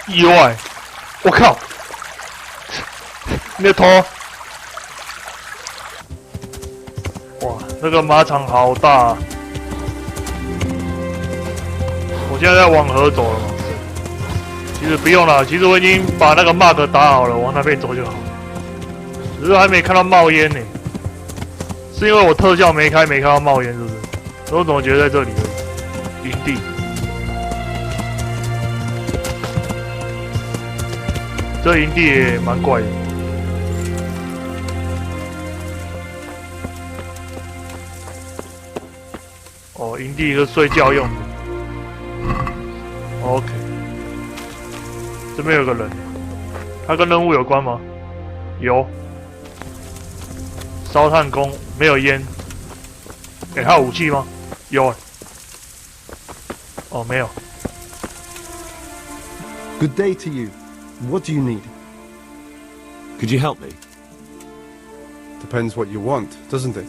意外！我靠！你的头！哇，那个马场好大啊！我现在在往河走了嘛？其实不用了，其实我已经把那个 mark 打好了，往那边走就好。只是还没看到冒烟呢，是因为我特效没开，没看到冒烟，是不是？我怎么觉得在这里而已？营地。这营地也蛮怪的。哦，营地是睡觉用的。OK， 这边有个人，他跟任务有关吗？有。烧炭工没有烟。他有武器吗？有。哦，没有。Good day to you. What do you need? Could you help me? Depends what you want, doesn't it?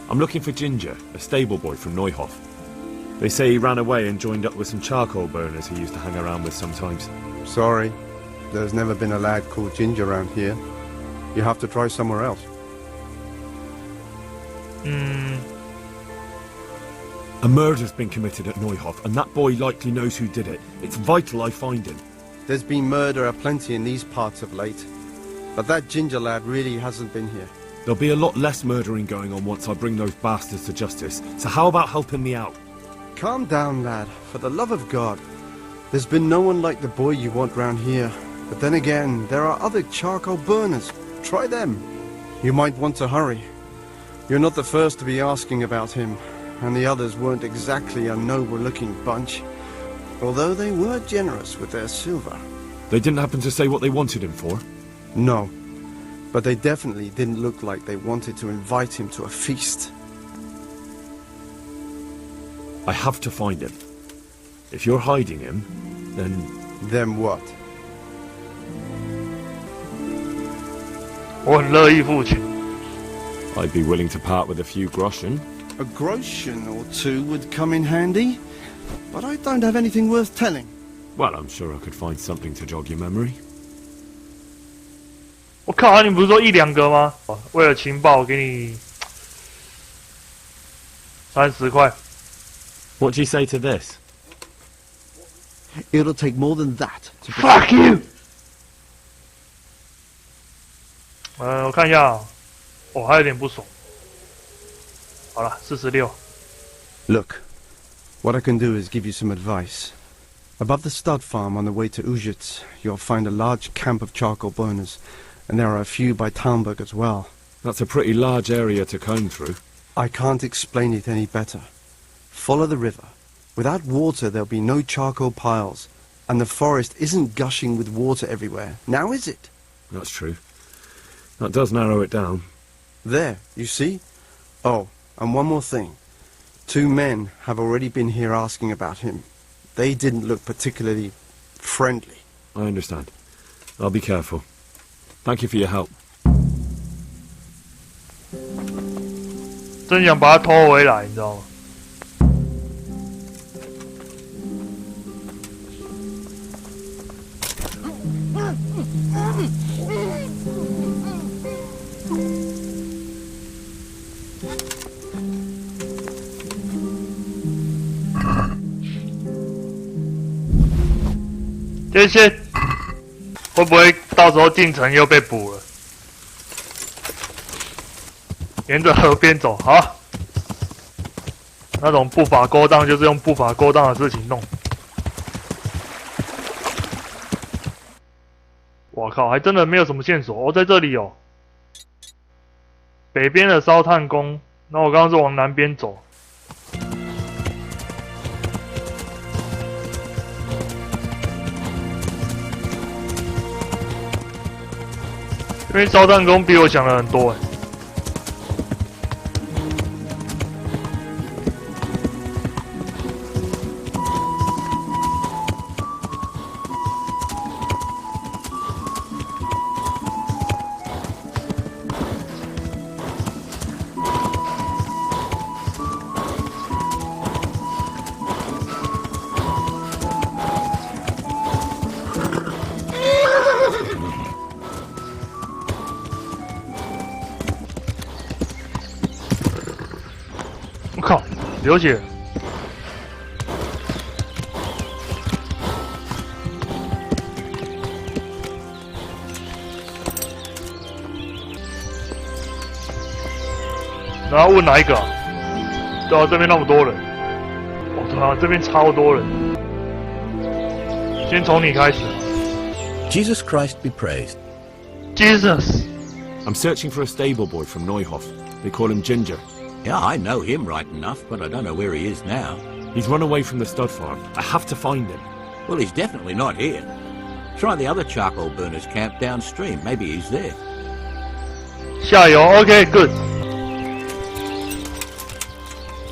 I'm looking for Ginger, a stable boy from Neuhof. They say he ran away and joined up with some charcoal burners he used to hang around with sometimes. Sorry, there's never been a lad called Ginger around here. You have to try somewhere else. A murder's been committed at Neuhof, and that boy likely knows who did it. It's vital I find him. There's been murder aplenty in these parts of late, but that Ginger lad really hasn't been here. There'll be a lot less murdering going on once I bring those bastards to justice, so how about helping me out? Calm down, lad, for the love of God. There's been no one like the boy you want round here. But then again, there are other charcoal burners. Try them. You might want to hurry. You're not the first to be asking about him, and the others weren't exactly a noble-looking bunch. Although they were generous with their silver. They didn't happen to say what they wanted him for? No, but they definitely didn't look like they wanted to invite him to a feast. I have to find him. If you're hiding him, then... Then what? 我很乐意付钱。I'd be willing to part with a few groschen. A groschen or two would come in handy, but I don't have anything worth telling. Well, I'm sure I could find something to jog your memory. 我靠，你不是说一两个吗？为了情报，给你30块。What do you say to this? It'll take more than that to Fuck you! 我看一下，还有点不爽。好了，46。Look, what I can do is give you some advice. Above the stud farm on the way to Ujits, you'll find a large camp of charcoal burners, and there are a few by Talmberg as well. That's a pretty large area to comb through. I can't explain it any better. Follow the river. Without water, there'll be no charcoal piles, and the forest isn't gushing with water everywhere. Now is it? That's true. That does narrow it down. There, you see? Oh, and one more thing. 2 men have already been here asking about him. They didn't look particularly friendly. I understand. I'll be careful. Thank you for your help. 真想把他偷回来，你知道吗？这些会不会到时候进城又被捕了？沿着河边走，好。那种不法勾当就是用不法勾当的事情弄。我靠，还真的没有什么线索哦，在这里有。北边的烧炭工，那我刚刚是往南边走。因为烧炭工比我想的很多哎。流血。然后问哪一个啊？对啊，这边那么多人。哦，对啊，这边超多人。先从你开始。Jesus Christ be praised. Jesus. I'm searching for a stable boy from Neuhof. They call him Ginger. Yeah, I know him right enough, but I don't know where he is now. He's run away from the stud farm. I have to find him. Well, he's definitely not here. Try the other charcoal burners camp downstream. Maybe he's there. 下游 ，OK good。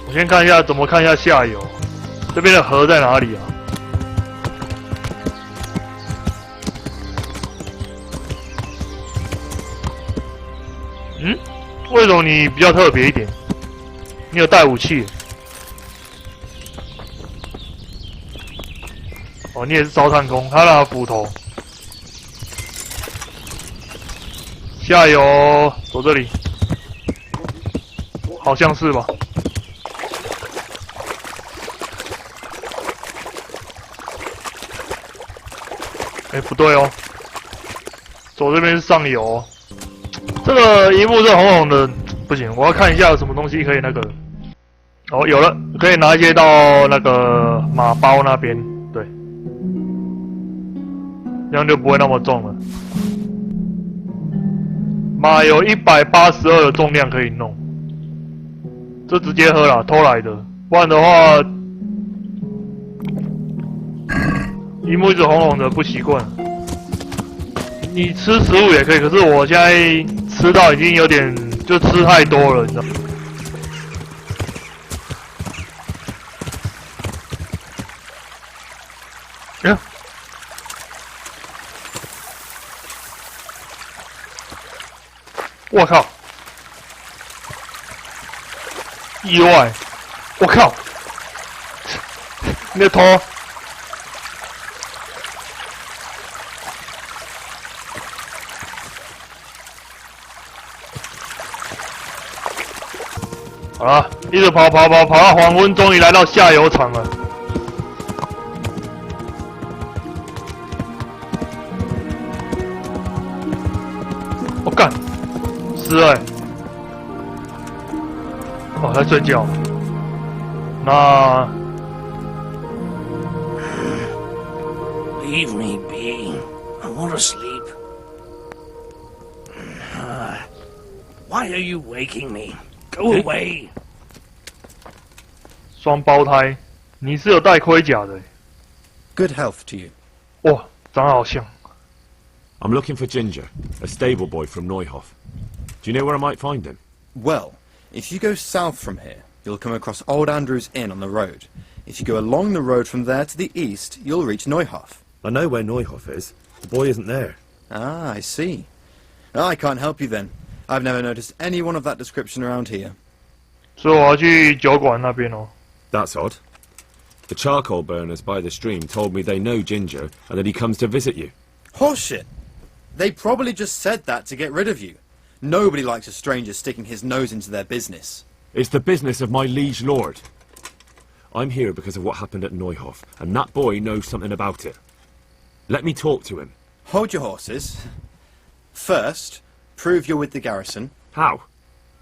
我先看一下怎么看一下下游，这边的河在哪里啊？嗯，为什么你比较特别一点？你有带武器？哦，你也是烧炭工，他拿斧头。下游，走这里，好像是吧？哎，不对哦，走这边是上游哦。这个荧幕是红红的，不行，我要看一下有什么东西可以那个。哦，有了，可以拿一些到那个马包那边，对，这样就不会那么重了。马有182的重量可以弄，这直接喝啦，偷来的，不然的话，荧幕一直红红的，不习惯。你吃食物也可以，可是我现在吃到已经有点就吃太多了，你知道吗？呀！我靠！意外！我靠！你的头！好了，一直跑到黄昏，终于来到下游场了。我干，湿了欸！哦，在睡觉。那 Leave me be. I want to sleep. Why are you waking me? Go away. 双胞胎，你是有带盔甲的欸。 Good health to you. 哇，长得好像。 I'm looking for Ginger, a stable boy from Neuhof. Do you know where I might find him? Well, if you go south from here, you'll come across Old Andrew's Inn on the road. If you go along the road from there to the east, you'll reach Neuhof. I know where Neuhof is. The boy isn't there. Ah, I see. I can't help you then. I've never noticed anyone of that description around here. 所以我要去酒馆那边哦。 That's odd. The charcoal burners by the stream told me they know Ginger and that he comes to visit you. Horseshit! They probably just said that to get rid of you. Nobody likes a stranger sticking his nose into their business. It's the business of my liege lord. I'm here because of what happened at Neuhof, and that boy knows something about it. Let me talk to him. Hold your horses. First, prove you're with the garrison. How?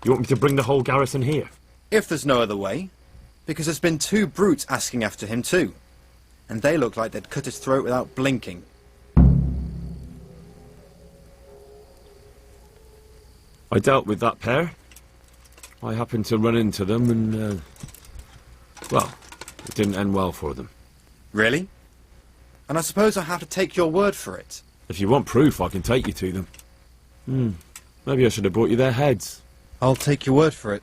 You want me to bring the whole garrison here? If there's no other way. Because there's been 2 brutes asking after him too. And they look like they'd cut his throat without blinking. I dealt with that pair. I happened to run into them and, well, it didn't end well for them. Really? And I suppose I have to take your word for it. If you want proof, I can take you to them. Maybe I should have brought you their heads. I'll take your word for it.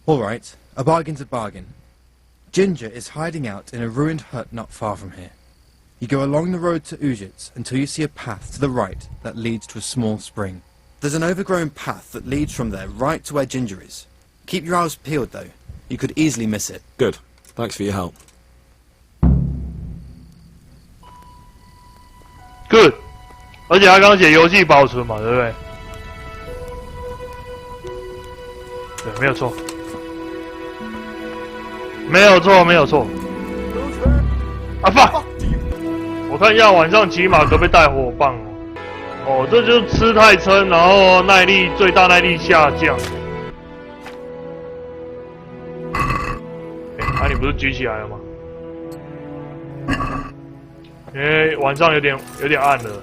All right, a bargain's a bargain. Ginger is hiding out in a ruined hut not far from here. You go along the road to Ujits until you see a path to the right that leads to a small spring. There's an overgrown path that leads from there right to where Ginger is. Keep your eyes peeled though. You could easily miss it. Good. Thanks for your help. Good， 而且他刚写游戏保存嘛，对不对？对，没有错。没有错，没有错。啊fuck！我看一下晚上骑马可不可以带火棒哦。哦，这就是吃太撑，然后最大耐力下降。你不是举起来了吗？因为晚上有点暗了。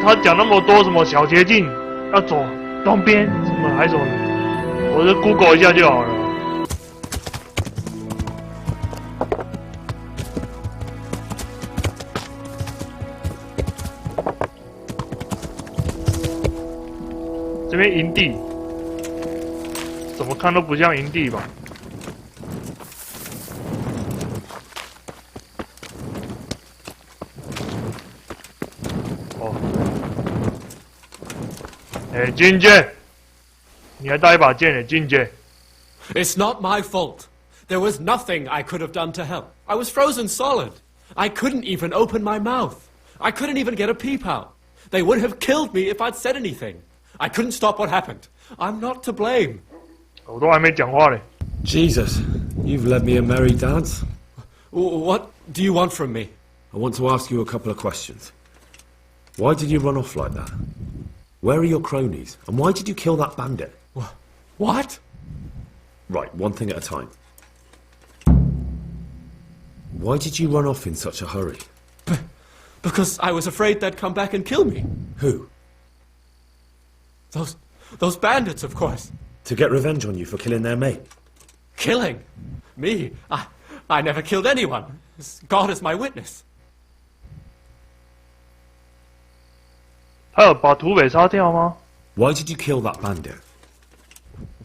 他讲那么多什么小捷径，要走东边什么还什么，我就 Google 一下就好了。这边营地，怎么看都不像营地吧？金杰，你还带一把剑呢，金杰。It's not my fault. There was nothing I could have done to help. I was frozen solid. I couldn't even open my mouth. I couldn't even get a peep out. They would have killed me if I'd said anything. I couldn't stop what happened. I'm not to blame. 我都还没讲话嘞。Jesus, you've led me a merry dance. What do you want from me? I want to ask you a couple of questions. Why did you run off like that? Where are your cronies? And why did you kill that bandit? What? Right, one thing at a time. Why did you run off in such a hurry? Because I was afraid they'd come back and kill me. Who? Those bandits, of course. To get revenge on you for killing their mate? Killing? Me? I never killed anyone. God is my witness. 他有把土匪杀掉吗？ Why did you kill that bandit?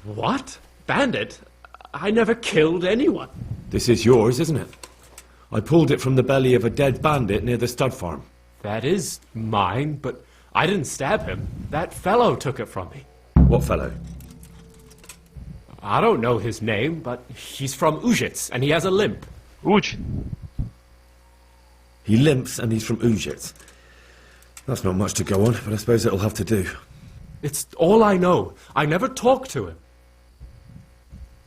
What? Bandit? I never killed anyone. This is yours, isn't it? I pulled it from the belly of a dead bandit near the stud farm. That is mine, but I didn't stab him. That fellow took it from me. What fellow? I don't know his name, but he's from Ujits, and he has a limp. Uj. He limps and he's from Ujits. That's not much to go on, but I suppose it'll have to do. It's all I know. I never talked to him.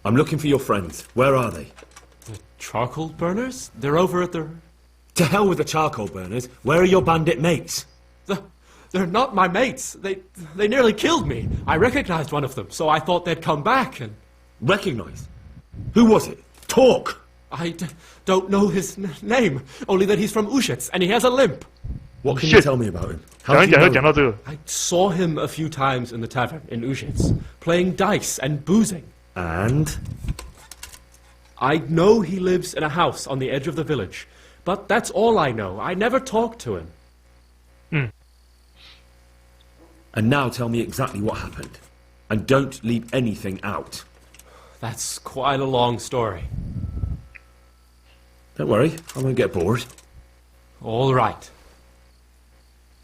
I'm looking for your friends. Where are they? The charcoal burners? They're over at the... To hell with the charcoal burners. Where are your bandit mates? They're not my mates. They nearly killed me. I recognized one of them, so I thought they'd come back and... Recognized? Who was it? Talk! I don't know his name, only that he's from Ujits, and he has a limp. What can you tell me about him? How 讲 do 一 you 讲 know 就讲到这个。 I saw him a few times in the tavern in Ujits, playing dice and boozing. And? I know he lives in a house on the edge of the village, but that's all I know. I never talked to him. And now tell me exactly what happened. And don't leave anything out. That's quite a long story. Don't worry, I won't get bored. All right.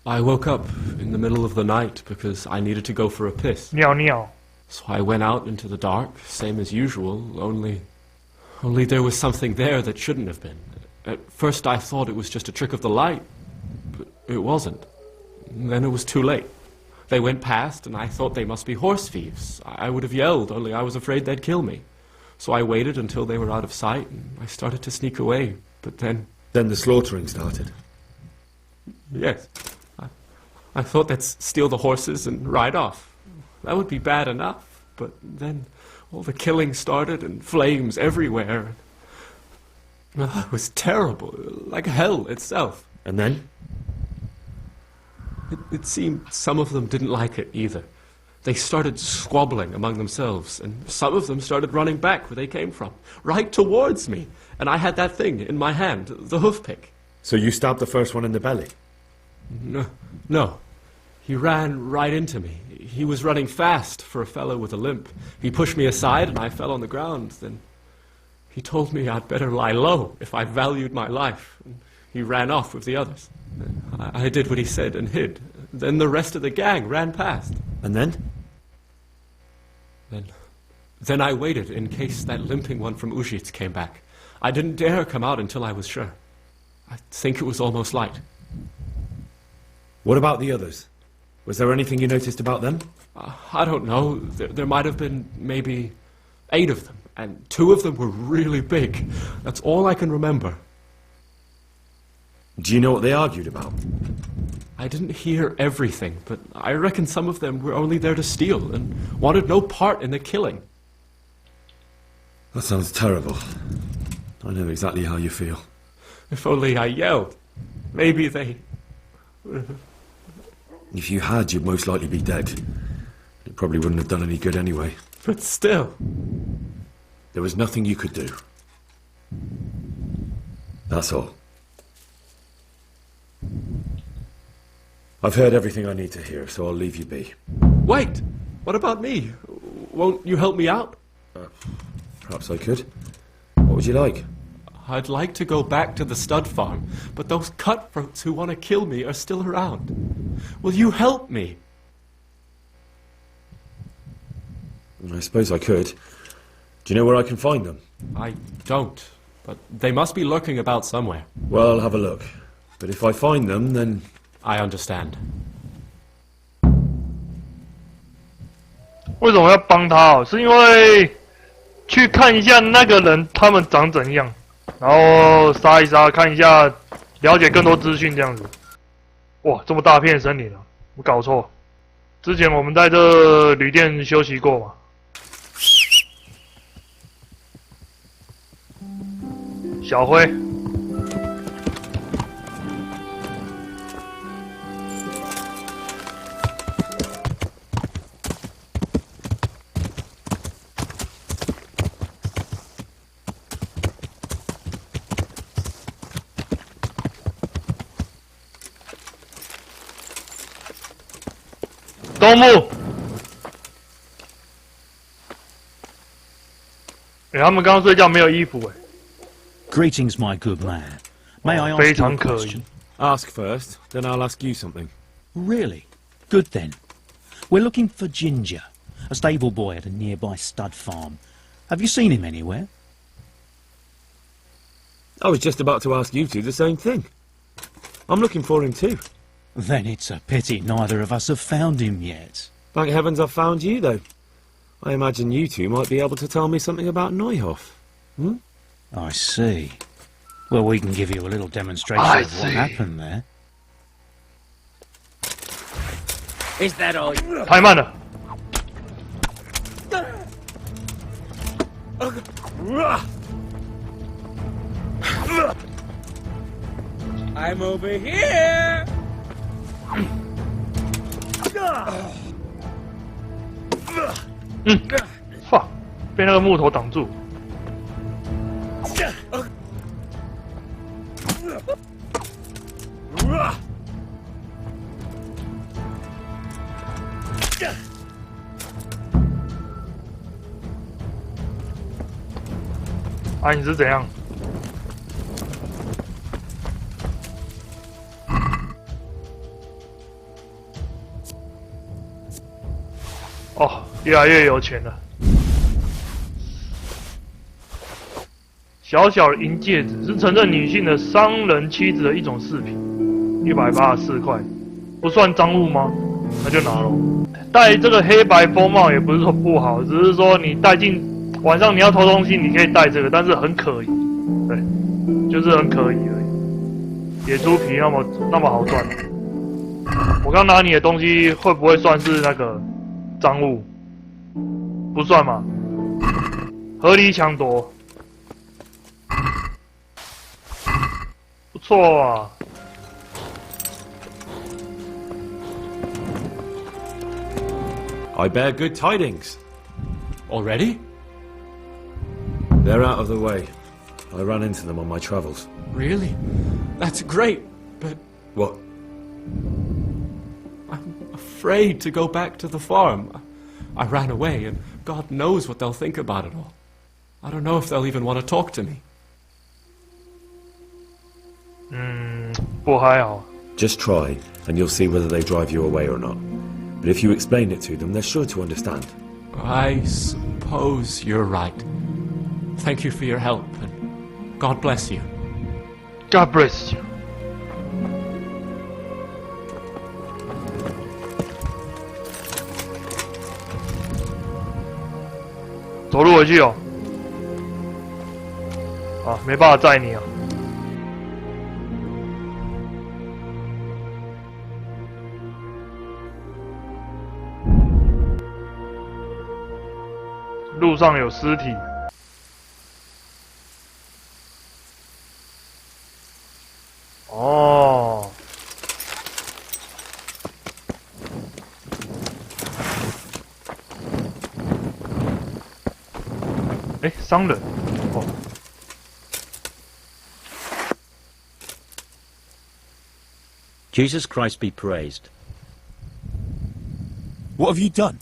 I woke up in the middle of the night because I needed to go for a piss. 尿尿。 So I went out into the dark, same as usual, only there was something there that shouldn't have been. At first I thought it was just a trick of the light, but it wasn't. Then it was too late. They went past, and I thought they must be horse thieves. I would have yelled, only I was afraid they'd kill me. So I waited until they were out of sight, and I started to sneak away, but then... Then the slaughtering started. Yes. I thought they'd steal the horses and ride off. That would be bad enough, but then all the killing started and flames everywhere. It was terrible, like hell itself. And then? It seemed some of them didn't like it either. They started squabbling among themselves, and some of them started running back where they came from, right towards me. And I had that thing in my hand, the hoof pick. So you stabbed the first one in the belly? No. He ran right into me. He was running fast for a fellow with a limp. He pushed me aside and I fell on the ground. Then he told me I'd better lie low if I valued my life. He ran off with the others. I did what he said and hid. Then the rest of the gang ran past. And then? Then I waited in case that limping one from Ujits came back. I didn't dare come out until I was sure. I think it was almost light. What about the others? Was there anything you noticed about them? I don't know. There might have been maybe 8 of them, and 2 of them were really big. That's all I can remember. Do you know what they argued about? I didn't hear everything, but I reckon some of them were only there to steal and wanted no part in the killing. That sounds terrible. I know exactly how you feel. If only I yelled. Maybe they... If you had, you'd most likely be dead. It probably wouldn't have done any good anyway. But still... There was nothing you could do. That's all. I've heard everything I need to hear, so I'll leave you be. Wait! What about me? Won't you help me out? Perhaps I could. What would you like? I'd like to go back to the stud farm, but those cutthroats who want to kill me are still around. Will you help me? I suppose I could. Do you know where I can find them? I don't, but they must be lurking about somewhere. Well, I'll have a look. But if I find them, then... I understand. 为什么要帮他哦？是因为去看一下那个人他们长怎样，然后杀一杀，看一下，了解更多资讯这样子。哇，这么大片森林啊！我搞错，之前我们在这旅店休息过嘛。小辉。东木，他们刚刚睡觉没有衣服 Greetings, my good man. May I ask 非 you a 常可 question? 疑。Ask first, then I'll ask you something. Really? Good then. We're looking for Ginger, a stable boy at a nearby stud farm. Have you seen him anywhere? I was just about to ask you two the same thing. I'm looking for him too. Then it's a pity neither of us have found him yet. Thank heavens I've found you, though. I imagine you two might be able to tell me something about Neuhoff. Hmm? I see. Well, we can give you a little demonstration I of what see. happened there. Is that all? 太慢了。 I'm over here. 哇，被那个木头挡住。啊，你是怎样？哦，越来越有钱了。小小的银戒指是承认女性的商人妻子的一种饰品，184块，不算赃物吗？那就拿咯。戴这个黑白风帽也不是说不好，只是说你戴进晚上你要偷东西，你可以戴这个，但是很可疑，对，就是很可疑而已。野猪皮那么好赚，我刚拿你的东西会不会算是那个赃物？不算嘛，合理抢夺。 不错啊！ I bear good tidings. Already? They're out of the way. I ran into them on my travels. Really? That's great, but What? I'm afraid to go back to the farm. I ran away, and God knows what they'll think about it all. I don't know if they'll even want to talk to me. 不还好。 Just try, and you'll see whether they drive you away or not. But if you explain it to them, they're sure to understand. I suppose you're right. Thank you for your help, and God bless you. God bless you. 走路回去哦。啊，没办法载你啊。路上有尸体。哦。哎，商人。哦。Jesus Christ be praised. What have you done?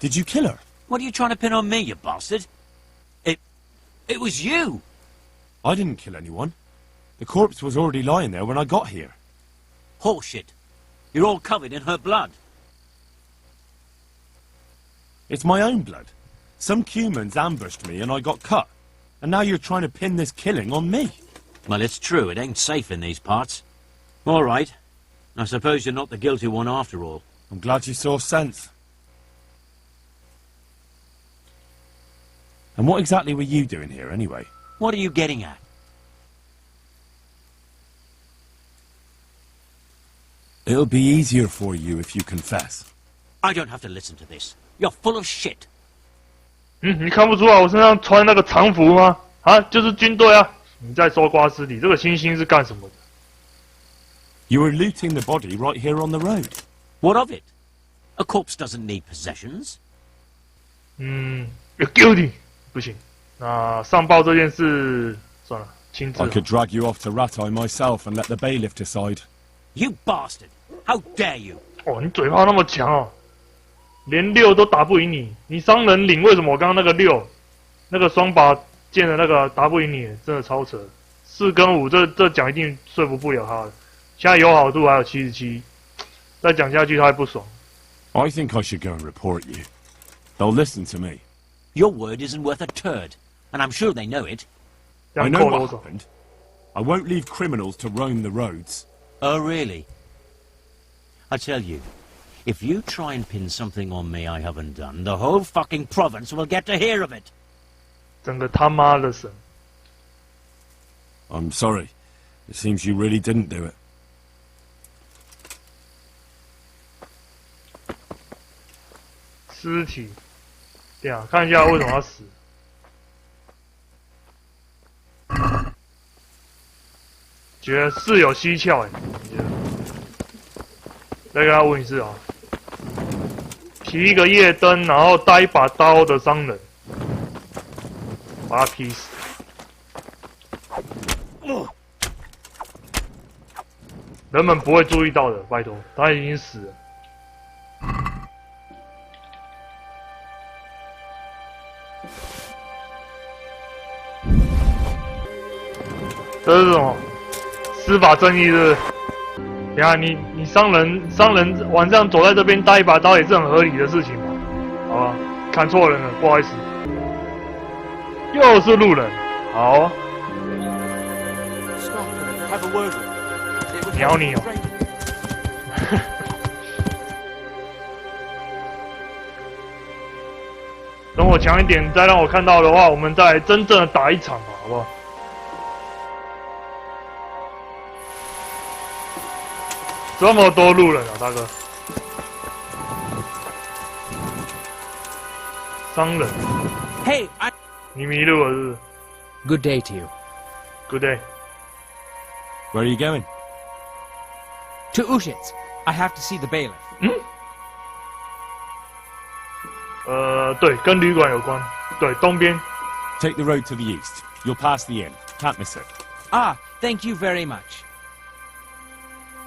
Did you kill her? What are you trying to pin on me, you bastard? It was you! I didn't kill anyone. The corpse was already lying there when I got here. Horseshit. You're all covered in her blood. It's my own blood. Some humans ambushed me and I got cut. And now you're trying to pin this killing on me. Well, it's true, it ain't safe in these parts. All right. I suppose you're not the guilty one after all. I'm glad you saw sense. And what exactly were you doing here, anyway? What are you getting at? It'll be easier for you if you confess. I don't have to listen to this. You're full of shit. 你看不出来我身上穿那个常服吗？啊，就是军队啊！你在搜刮尸体，这个星星是干什么的？ You were looting the body right here on the road. What of it? A corpse doesn't need possessions. You're guilty. 不行，那上报这件事算了，亲自。 I could drag you off to Ratai myself and let the bailiff decide. You bastard! How dare you! 哦，你嘴炮那么强哦，连6都打不赢你。你商人领为什么我刚刚那个6，那个双把剑的那个打不赢你？真的超扯。4跟5这讲一定说服不了他的。现在有好度还有77，再讲下去他会不爽。I think I should go and report you. They'll listen to me. Your word isn't worth a turd, and I'm sure they know it. I know what happened. I won't leave criminals to roam the roads. Oh, really? I tell you, if you try and pin something on me I haven't done, the whole fucking province will get to hear of it. 整个他妈的省。 I'm sorry. It seems you really didn't do it. 尸体，对啊，看一下为什么要死。觉得是有蹊跷哎，再跟他问一次啊。提一个夜灯，然后带一把刀的商人，把他劈死。人们不会注意到的，拜托，他已经死了。 这是什么？司法正义是不是？等下你商人晚上走在这边带一把刀也是很合理的事情嘛？好吧，看错人了，不好意思。又是路人，好啊。鸟你哦！等我强一点，再让我看到的话，我们再真正的打一场吧，好不好？ 这么多路人啊，大哥！商人。 Hey, 你迷路了是不是 Good day to you.？Good day. Where are you going? To Ushitz. I have to see the bailiff. 对，跟旅馆有关。对，东边。 Take the road to the east. You'll pass the inn. Can't miss it. Ah, thank you very much.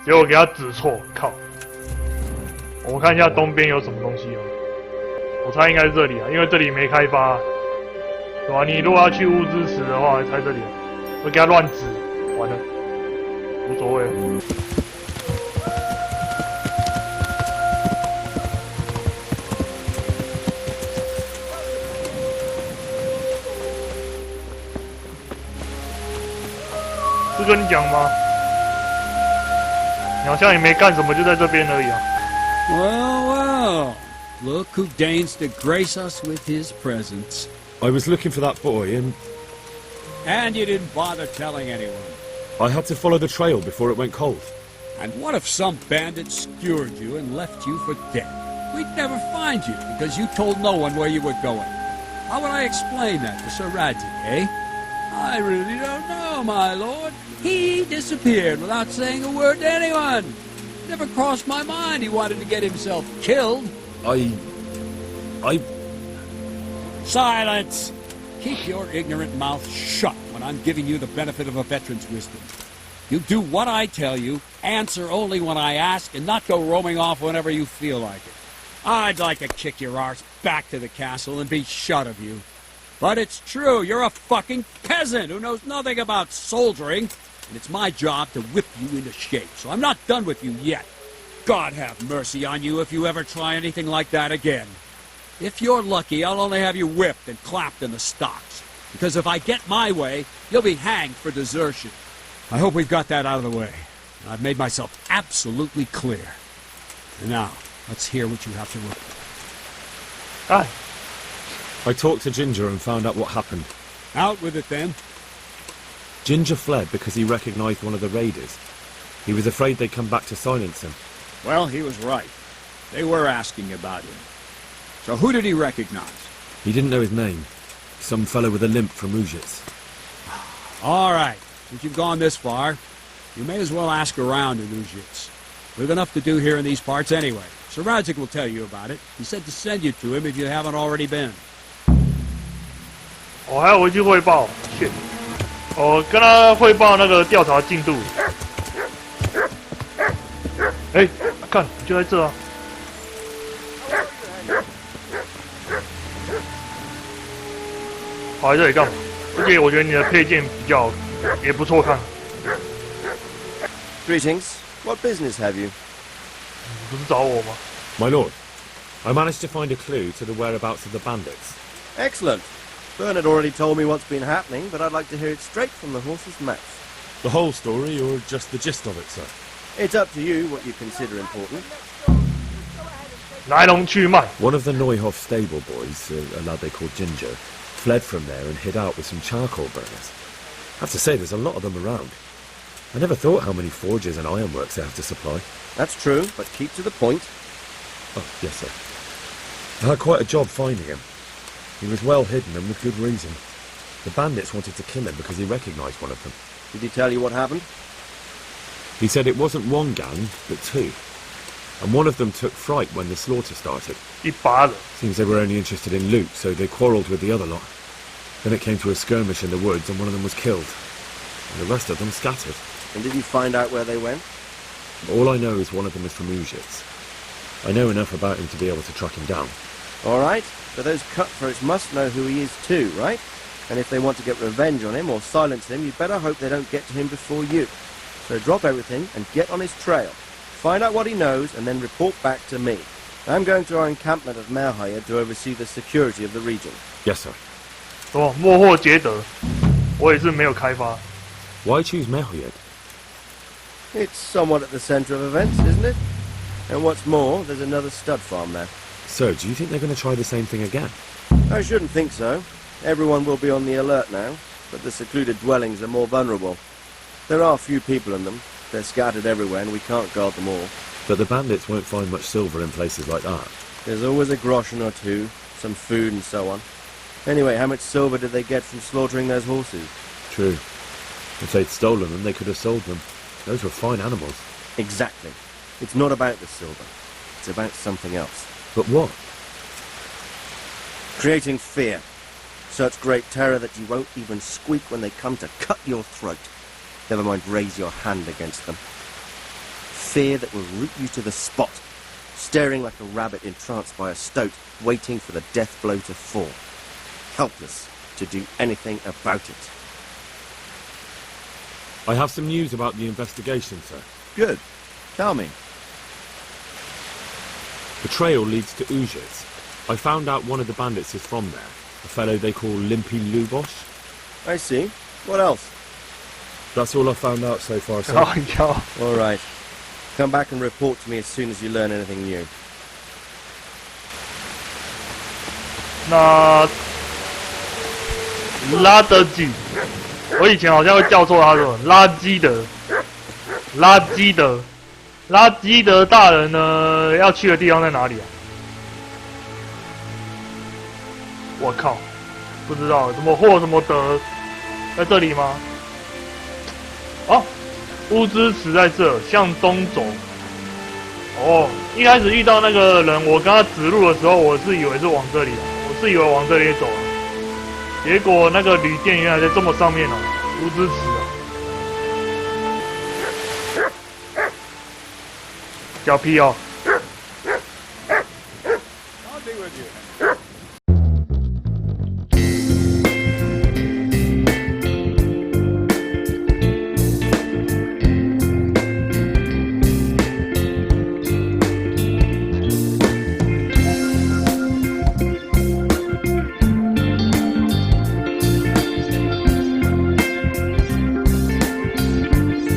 结果给他指错，靠！我们看一下东边有什么东西哦。我猜应该是这里啊，因为这里没开发，对吧？你如果要去物资池的话，猜这里啊。我给他乱指，完了，无所谓。是跟你讲吗？ 你好像也没干什么，就在这边而已啊。 Well, well. Look who deigns to grace us with his presence. I was looking for that boy, and And you didn't bother telling anyone. I had to follow the trail before it went cold. And what if some bandit skewered you and left you for dead? We'd never find you because you told no one where you were going. How would I explain that to Sir Radzik, eh? I really don't know, my lord. He disappeared without saying a word to anyone. Never crossed my mind he wanted to get himself killed. I... Silence! Keep your ignorant mouth shut when I'm giving you the benefit of a veteran's wisdom. You do what I tell you, answer only when I ask, and not go roaming off whenever you feel like it. I'd like to kick your arse back to the castle and be shut of you. But it's true, you're a fucking peasant who knows nothing about soldiering, and it's my job to whip you into shape, so I'm not done with you yet. God have mercy on you if you ever try anything like that again. If you're lucky, I'll only have you whipped and clapped in the stocks, because if I get my way, you'll be hanged for desertion. I hope we've got that out of the way. I've made myself absolutely clear. And now, let's hear what you have to report. Hi. I talked to Ginger and found out what happened. Out with it, then. Ginger fled because he recognized one of the raiders. He was afraid they'd come back to silence him. Well, he was right. They were asking about him. So who did he recognize? He didn't know his name. Some fellow with a limp from Ujits. All right. Since you've gone this far, you may as well ask around in Ujits. We've enough to do here in these parts anyway. Sir Radzik will tell you about it. He said to send you to him if you haven't already been. 我还要回去汇报。shit， 我跟他汇报那个调查进度。哎，看，就在这啊！跑来这里干嘛？而且我觉得你的配件比较也不错看。 Greetings. What business have you? 不是找我吗？ My lord, I managed to find a clue to the whereabouts of the bandits. Excellent. Bernard already told me what's been happening, but I'd like to hear it straight from the horse's mouth. The whole story, or just the gist of it, sir? It's up to you what you consider important. 来龙去脉。 One of the Neuhoff stable boys, a lad they called Ginger, fled from there and hid out with some charcoal burners. I have to say, there's a lot of them around. I never thought how many forges and ironworks they have to supply. That's true, but keep to the point. Oh, yes, sir. I had quite a job finding him. He was well hidden and with good reason. The bandits wanted to kill him because he recognized one of them. Did he tell you what happened? He said it wasn't one gang, but two. And one of them took fright when the slaughter started. 一把的。 Seems they were only interested in loot, so they quarrelled with the other lot. Then it came to a skirmish in the woods and one of them was killed. And the rest of them scattered. And did you find out where they went? All I know is one of them is from Ujits. I know enough about him to be able to track him down. All right, but those cutthroats must know who he is too, right? And if they want to get revenge on him or silence him, you'd better hope they don't get to him before you. So drop everything and get on his trail. Find out what he knows and then report back to me. I'm going to our encampment at Malhaya to oversee the security of the region. Yes, sir. 哦，莫霍杰德，我也是没有开发。 Why choose Mehoyed? It's somewhat at the centre of events, isn't it? And what's more, there's another stud farm there. So, do you think they're going to try the same thing again? I shouldn't think so. Everyone will be on the alert now, but the secluded dwellings are more vulnerable. There are few people in them. They're scattered everywhere and we can't guard them all. But the bandits won't find much silver in places like that. There's always a groschen or two, some food and so on. Anyway, how much silver did they get from slaughtering those horses? True. If they'd stolen them, they could have sold them. Those were fine animals. Exactly. It's not about the silver. It's about something else. But what? Creating fear. Such great terror that you won't even squeak when they come to cut your throat. Never mind raise your hand against them. Fear that will root you to the spot, staring like a rabbit entranced by a stoat, waiting for the death blow to fall. Helpless to do anything about it. I have some news about the investigation, sir. Good. Tell me. The trail leads to Ujits. I found out one of the bandits is from there. A fellow they call Limpy Lubosh. I see. What else? That's all I've found out so far, sir. All right. Come back and report to me as soon as you learn anything new. 那拉德基，我以前好像会叫错他的拉基德，拉基德大人呢要去的地方在哪里啊？我靠，不知道什么霍什么德，在这里吗？哦，乌兹池在这，向东走。哦，一开始遇到那个人，我跟他指路的时候，我是以为是往这里啊，我是以为往这里走啊。结果那个旅店原来在这么上面哦，乌兹池啊，小屁哦。